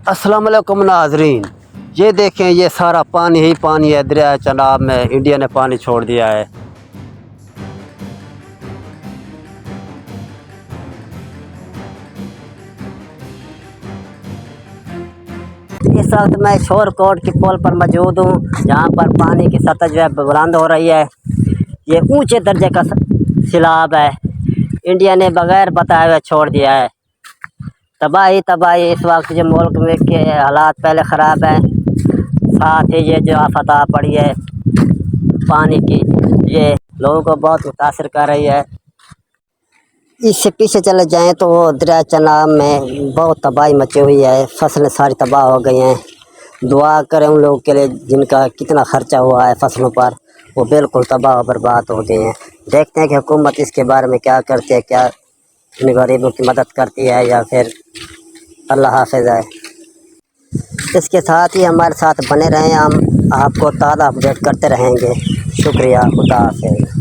अस्सलाम वालेकुम नाज़रीन, ये देखें ये सारा पानी ही पानी है। दरिया चनाब में इंडिया ने पानी छोड़ दिया है। इस वक्त मैं शोरकोट की पुल पर मौजूद हूँ, जहाँ पर पानी की सतह जो है बुलंद हो रही है। ये ऊंचे दर्जे का सैलाब है। इंडिया ने बगैर बताए हुए छोड़ दिया है। तबाही तबाही इस वक्त जो मुल्क में के हालात पहले ख़राब हैं, साथ ही ये जो आफत आ पड़ी है पानी की, ये लोगों को बहुत मुतासर कर रही है। इससे पीछे चले जाएं तो दरिया चनाब में बहुत तबाही मची हुई है। फसलें सारी तबाह हो गई हैं। दुआ करें उन लोगों के लिए जिनका कितना ख़र्चा हुआ है फसलों पर, वो बिल्कुल तबाह और बर्बाद हो गए हैं। देखते हैं कि हुकूमत इसके बारे में क्या करती है, क्या इन गरीबों की मदद करती है या फिर अल्लाह हाफ़िज़ है। इसके साथ ही हमारे साथ बने रहें, हम आपको ताज़ा अपडेट करते रहेंगे। शुक्रिया, खुदा हाफ़िज़।